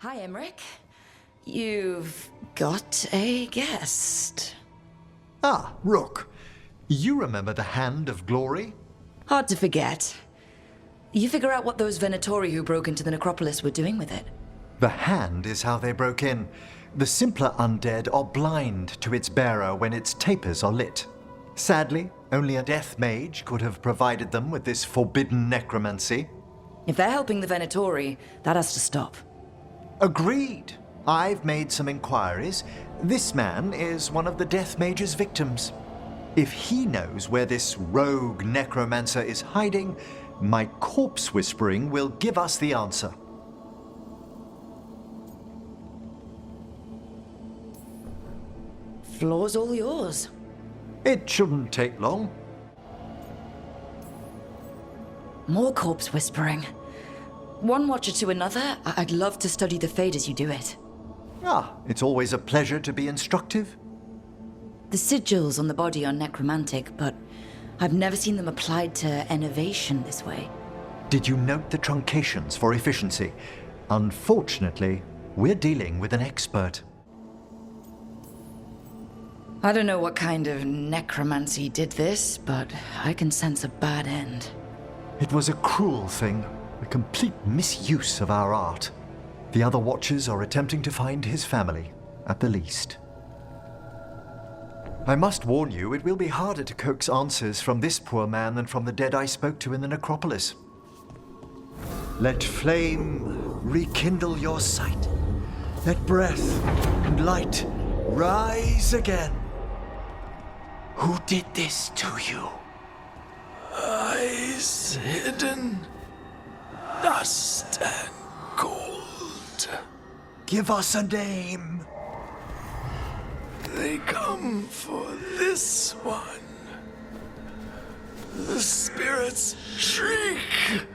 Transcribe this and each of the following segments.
Hi, Emmrich. You've got a guest. Ah, Rook. You remember the Hand of Glory? Hard to forget. You figure out what those Venatori who broke into the necropolis were doing with it? The hand is how they broke in. The simpler undead are blind to its bearer when its tapers are lit. Sadly, only a death mage could have provided them with this forbidden necromancy. If they're helping the Venatori, that has to stop. Agreed. I've made some inquiries. This man is one of the death mage's victims. If he knows where this rogue necromancer is hiding, my corpse whispering will give us the answer. Floor's all yours. It shouldn't take long. More corpse whispering. One watcher to another, I'd love to study the fade as you do it. Ah, it's always a pleasure to be instructive. The sigils on the body are necromantic, but I've never seen them applied to enervation this way. Did you note the truncations for efficiency? Unfortunately, we're dealing with an expert. I don't know what kind of necromancy did this, but I can sense a bad end. It was a cruel thing, a complete misuse of our art. The other watchers are attempting to find his family, at the least. I must warn you, it will be harder to coax answers from this poor man than from the dead I spoke to in the necropolis. Let flame rekindle your sight. Let breath and light rise again. Who did this to you? Eyes hidden, dust and gold. Give us a name. They come for this one. The spirits shriek.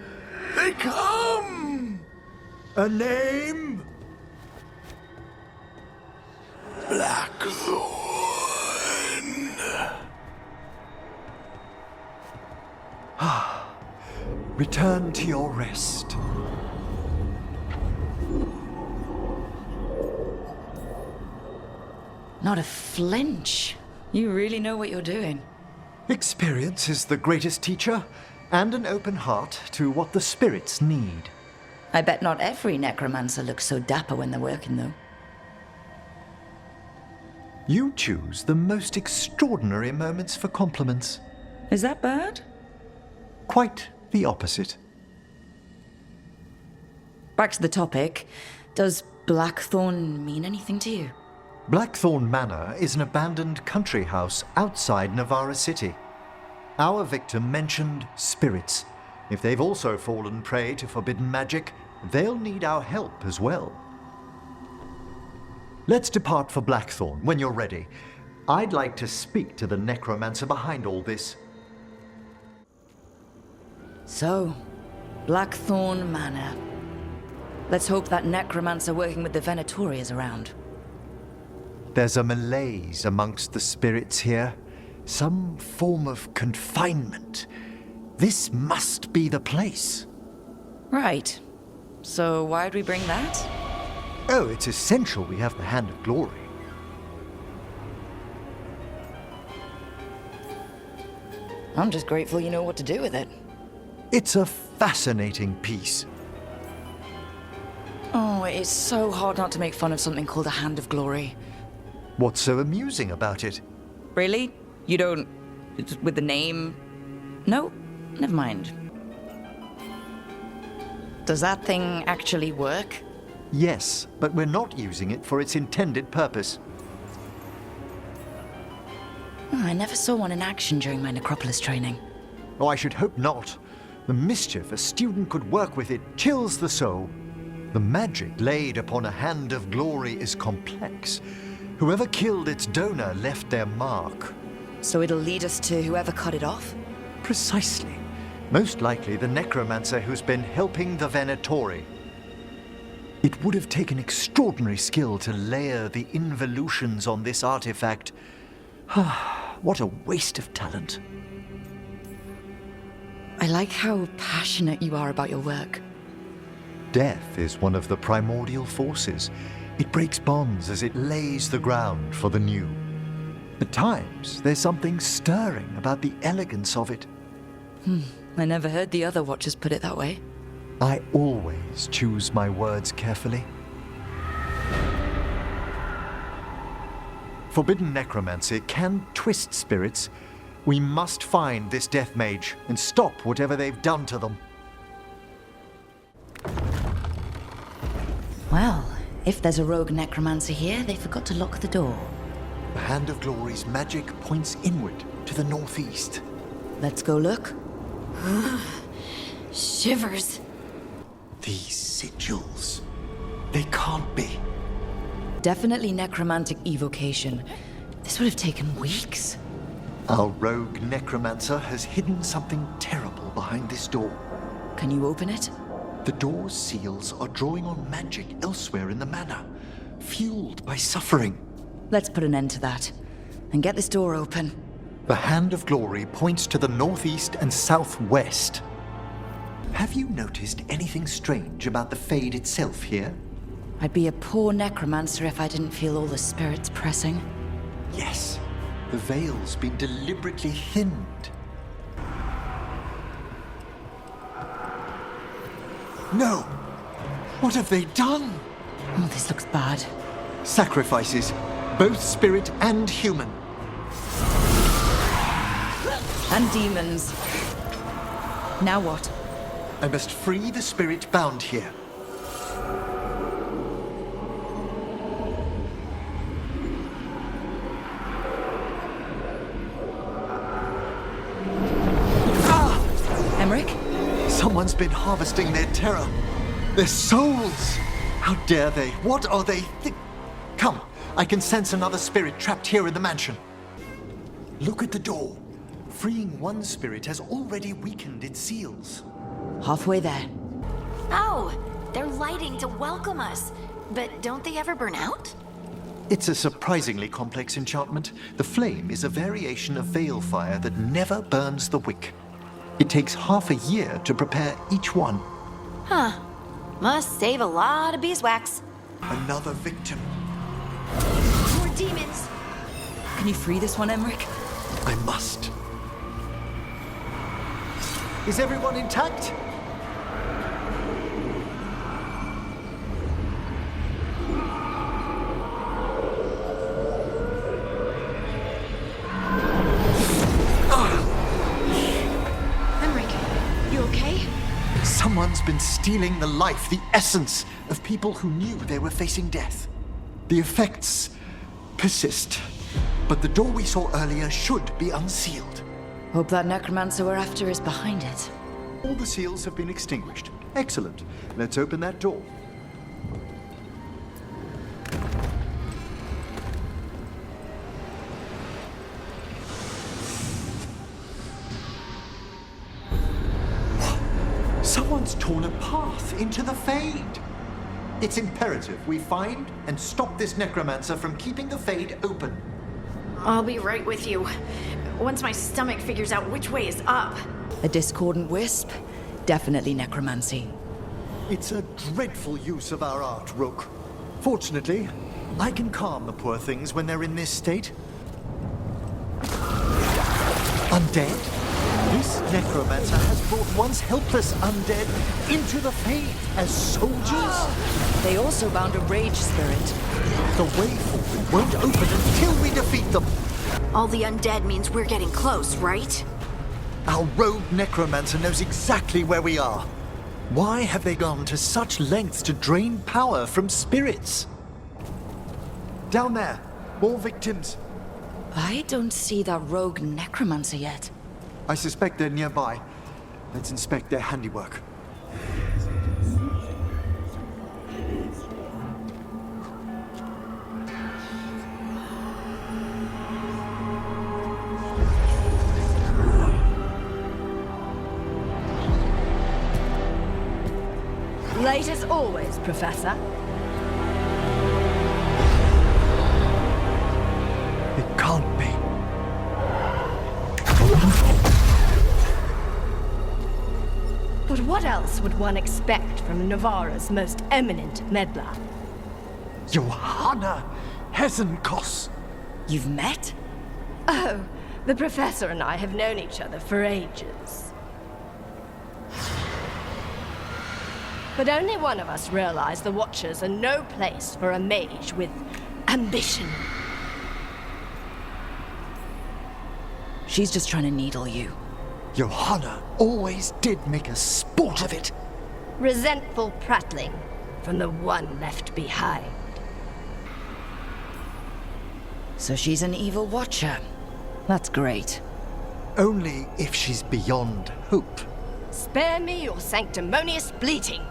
They come. A name? Blackthorne. Return to your rest. Not a flinch. You really know what you're doing. Experience is the greatest teacher, and an open heart to what the spirits need. I bet not every necromancer looks so dapper when they're working, though. You choose the most extraordinary moments for compliments. Is that bad? Quite the opposite. Back to the topic. Does Blackthorne mean anything to you? Blackthorne Manor is an abandoned country house outside Navarra City. Our victim mentioned spirits. If they've also fallen prey to forbidden magic, they'll need our help as well. Let's depart for Blackthorne when you're ready. I'd like to speak to the necromancer behind all this. So, Blackthorne Manor. Let's hope that necromancer working with the Venatori is around. There's a malaise amongst the spirits here. Some form of confinement. This must be the place. Right. So why'd we bring that? Oh, it's essential we have the Hand of Glory. I'm just grateful you know what to do with it. It's a fascinating piece. Oh, it's so hard not to make fun of something called a Hand of Glory. What's so amusing about it? Really? You don't... It's with the name... No, never mind. Does that thing actually work? Yes, but we're not using it for its intended purpose. Oh, I never saw one in action during my Necropolis training. Oh, I should hope not. The mischief a student could work with it chills the soul. The magic laid upon a Hand of Glory is complex. Whoever killed its donor left their mark. So it'll lead us to whoever cut it off? Precisely. Most likely the necromancer who's been helping the Venatori. It would have taken extraordinary skill to layer the involutions on this artifact. What a waste of talent. I like how passionate you are about your work. Death is one of the primordial forces. It breaks bonds as it lays the ground for the new. At times, there's something stirring about the elegance of it. I never heard the other Watchers put it that way. I always choose my words carefully. Forbidden necromancy can twist spirits. We must find this death mage and stop whatever they've done to them. Well, if there's a rogue necromancer here, they forgot to lock the door. The Hand of Glory's magic points inward to the northeast. Let's go look. Shivers. These sigils. They can't be. Definitely necromantic evocation. This would have taken weeks. Our rogue necromancer has hidden something terrible behind this door. Can you open it? The door's seals are drawing on magic elsewhere in the manor, fueled by suffering. Let's put an end to that and get this door open. The Hand of Glory points to the northeast and southwest. Have you noticed anything strange about the Fade itself here? I'd be a poor necromancer if I didn't feel all the spirits pressing. Yes, the veil's been deliberately thinned. No! What have they done? Oh, this looks bad. Sacrifices, both spirit and human. And demons. Now what? I must free the spirit bound here. Emmrich? Someone's been harvesting their terror. Their souls! How dare they? What are they? Come, I can sense another spirit trapped here in the mansion. Look at the door. Freeing one spirit has already weakened its seals. Halfway there. Oh, they're lighting to welcome us. But don't they ever burn out? It's a surprisingly complex enchantment. The flame is a variation of veil fire that never burns the wick. It takes half a year to prepare each one. Huh. Must save a lot of beeswax. Another victim. More demons. Can you free this one, Emmrich? I must. Is everyone intact? Emmrich, you okay? Someone's been stealing the life, the essence of people who knew they were facing death. The effects persist, but the door we saw earlier should be unsealed. Hope that necromancer we're after is behind it. All the seals have been extinguished. Excellent. Let's open that door. Someone's torn a path into the Fade. It's imperative we find and stop this necromancer from keeping the Fade open. I'll be right with you. Once my stomach figures out which way is up. A discordant wisp? Definitely necromancy. It's a dreadful use of our art, Rook. Fortunately, I can calm the poor things when they're in this state. Undead? This necromancer has brought once helpless undead into the Fade as soldiers? They also bound a rage spirit. The way forward won't open until we defeat them. All the undead means we're getting close, right? Our rogue necromancer knows exactly where we are. Why have they gone to such lengths to drain power from spirits? Down there, more victims. I don't see that rogue necromancer yet. I suspect they're nearby. Let's inspect their handiwork. Late as always, Professor. It can't be. But What else would one expect from Navarra's most eminent meddler? Johanna Hezenkoss! You've met? Oh, the Professor and I have known each other for ages. But only one of us realized the Watchers are no place for a mage with ambition. She's just trying to needle you. Johanna always did make a sport of it. Resentful prattling from the one left behind. So she's an evil watcher. That's great. Only if she's beyond hope. Spare me your sanctimonious bleating.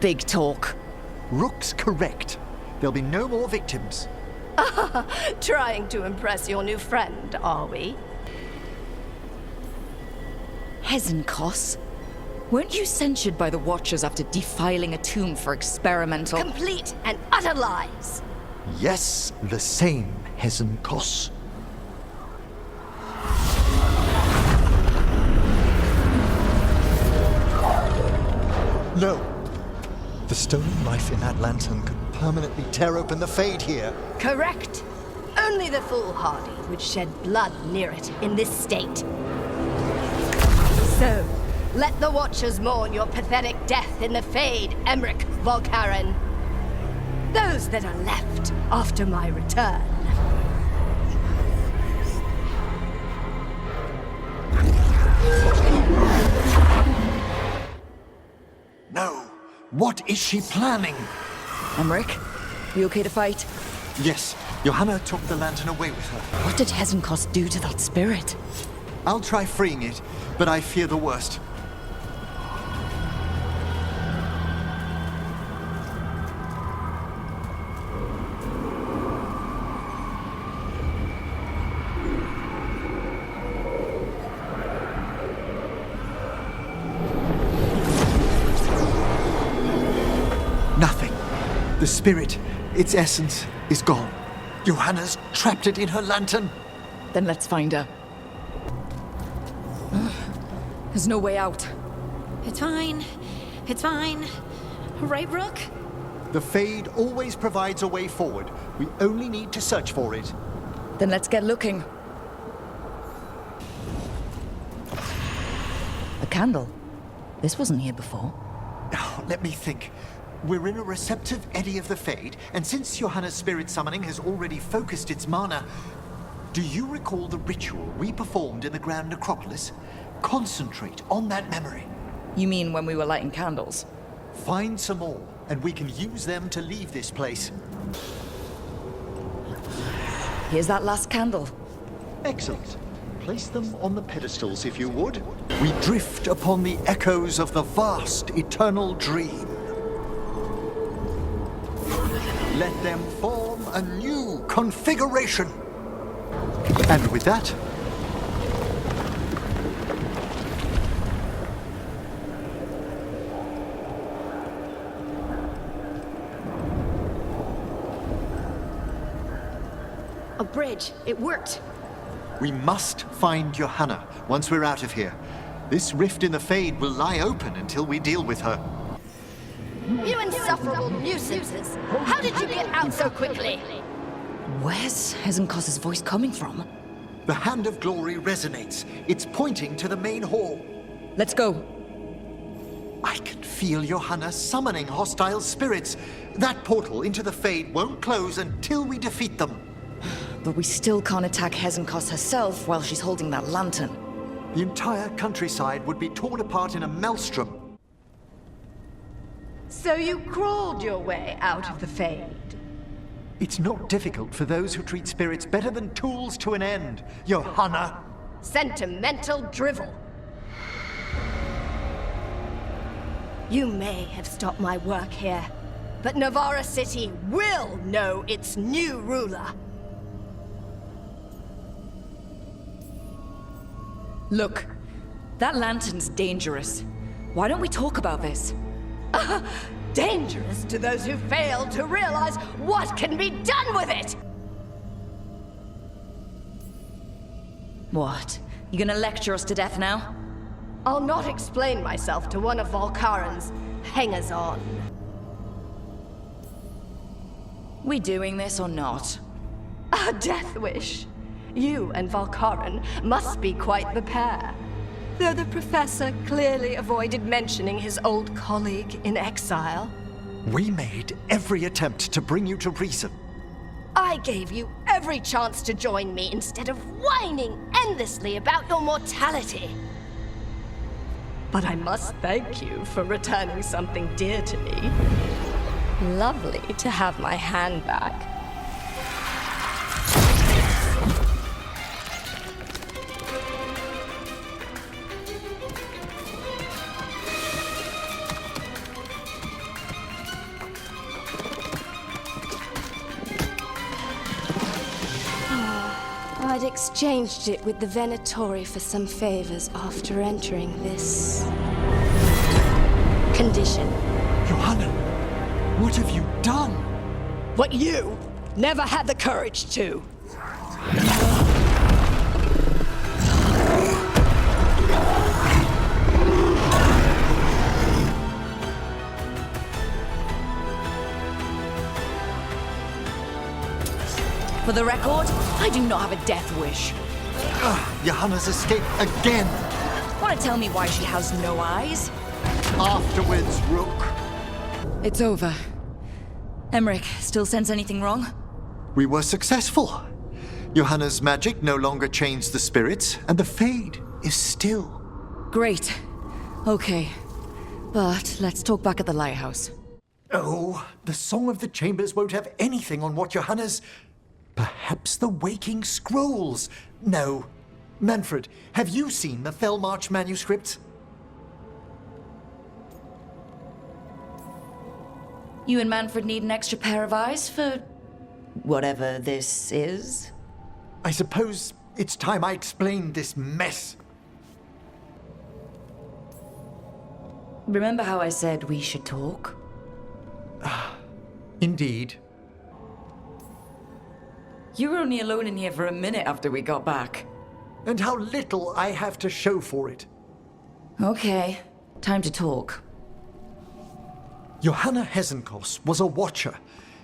Big talk. Rook's correct. There'll be no more victims. Trying to impress your new friend, are we? Hezenkoss? Weren't you censured by the Watchers after defiling a tomb for experimental... Complete and utter lies. Yes, the same, Hezenkoss. No. The stolen life in that lantern could permanently tear open the Fade here. Correct. Only the foolhardy would shed blood near it in this state. So, let the Watchers mourn your pathetic death in the Fade, Emmrich Volkarin. Those that are left after my return. No. What is she planning? Emmrich, you okay to fight? Yes, Johanna took the lantern away with her. What did Hezenkoss do to that spirit? I'll try freeing it, but I fear the worst. Nothing. The spirit, its essence, is gone. Johanna's trapped it in her lantern. Then let's find her. There's no way out. It's fine. It's fine. Right, Rook? The Fade always provides a way forward. We only need to search for it. Then let's get looking. A candle? This wasn't here before. Now, let me think. We're in a receptive eddy of the Fade, and since Johanna's spirit summoning has already focused its mana, do you recall the ritual we performed in the Grand Necropolis? Concentrate on that memory. You mean when we were lighting candles? Find some more, and we can use them to leave this place. Here's that last candle. Excellent. Place them on the pedestals, if you would. We drift upon the echoes of the vast, eternal dream. Let them form a new configuration. And with that, A bridge. It worked. we must find Johanna once we're out of here. This rift in the Fade will lie open until we deal with her. You insufferable nuisances! How did you get out so quickly? Where's Hezenkoss's voice coming from? The Hand of Glory resonates. It's pointing to the main hall. Let's go. I can feel Johanna summoning hostile spirits. That portal into the Fade won't close until we defeat them. But we still can't attack Hezenkoss herself while she's holding that lantern. The entire countryside would be torn apart in a maelstrom. So you crawled your way out of the Fade. It's not difficult for those who treat spirits better than tools to an end, Johanna. Sentimental drivel. You may have stopped my work here, but Navarra City will know its new ruler. Look, that lantern's dangerous. Why don't we talk about this? Dangerous to those who fail to realize what can be done with it! What? You gonna lecture us to death now? I'll not explain myself to one of Volkarin's hangers-on. We doing this or not? A death wish. You and Volkarin must be quite the pair. Though the professor clearly avoided mentioning his old colleague in exile. We made every attempt to bring you to reason. I gave you every chance to join me instead of whining endlessly about your mortality. But I must thank you for returning something dear to me. Lovely to have my hand back. I'd exchanged it with the Venatori for some favors after entering this condition. Johanna, what have you done? What you never had the courage to. For the record, I do not have a death wish. Johanna's escaped again. Want to tell me why she has no eyes? Afterwards, Rook. It's over. Emmrich, still sense anything wrong? We were successful. Johanna's magic no longer changed the spirits, and the Fade is still. Great. Okay. But let's talk back at the Lighthouse. Oh, the Song of the Chambers won't have anything on what Johanna's... Perhaps the Waking Scrolls? No. Manfred, have you seen the Fellmarch manuscripts? You and Manfred need an extra pair of eyes for... whatever this is? I suppose it's time I explained this mess. Remember how I said we should talk? Indeed. You were only alone in here for a minute after we got back. And how little I have to show for it. Okay, time to talk. Johanna Hezenkoss was a watcher.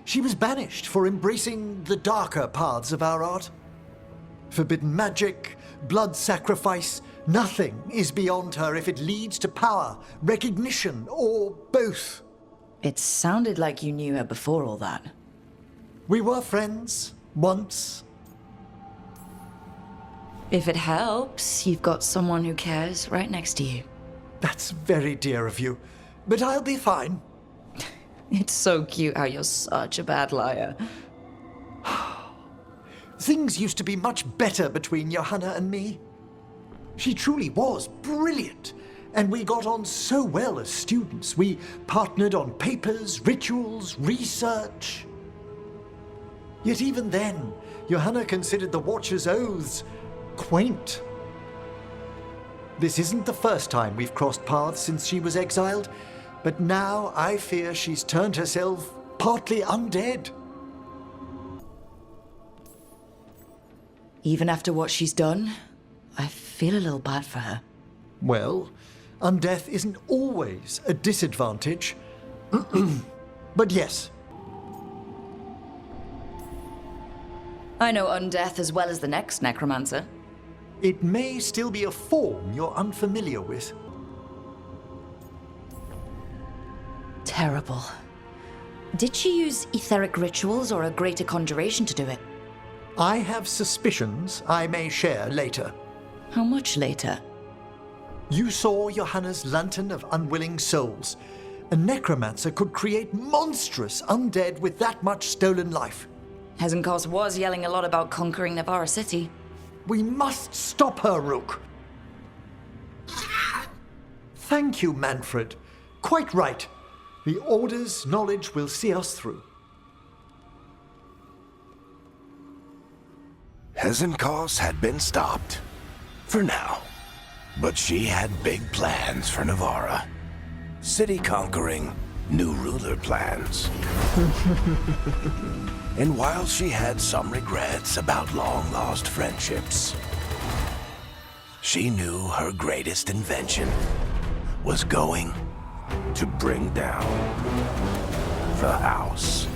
She was banished for embracing the darker paths of our art. Forbidden magic, blood sacrifice, nothing is beyond her if it leads to power, recognition, or both. It sounded like you knew her before all that. We were friends, once. If it helps, you've got someone who cares right next to you. That's very dear of you, but I'll be fine. It's so cute how you're such a bad liar. Things used to be much better between Johanna and me. She truly was brilliant, and we got on so well as students. We partnered on papers, rituals, research. Yet even then, Johanna considered the Watcher's oaths quaint. This isn't the first time we've crossed paths since she was exiled, but now I fear she's turned herself partly undead. Even after what she's done, I feel a little bad for her. Well, undeath isn't always a disadvantage. But yes. I know undeath as well as the next necromancer. It may still be a form you're unfamiliar with. Terrible. Did she use etheric rituals or a greater conjuration to do it? I have suspicions I may share later. How much later? You saw Johanna's Lantern of Unwilling Souls. A necromancer could create monstrous undead with that much stolen life. Hezenkoss was yelling a lot about conquering Navarra City. We must stop her, Rook. Thank you, Manfred. Quite right. The Order's knowledge will see us through. Hezenkoss had been stopped. For now. But she had big plans for Navarra. City conquering, new ruler plans. And while she had some regrets about long-lost friendships, She knew her greatest invention was going to bring down the house.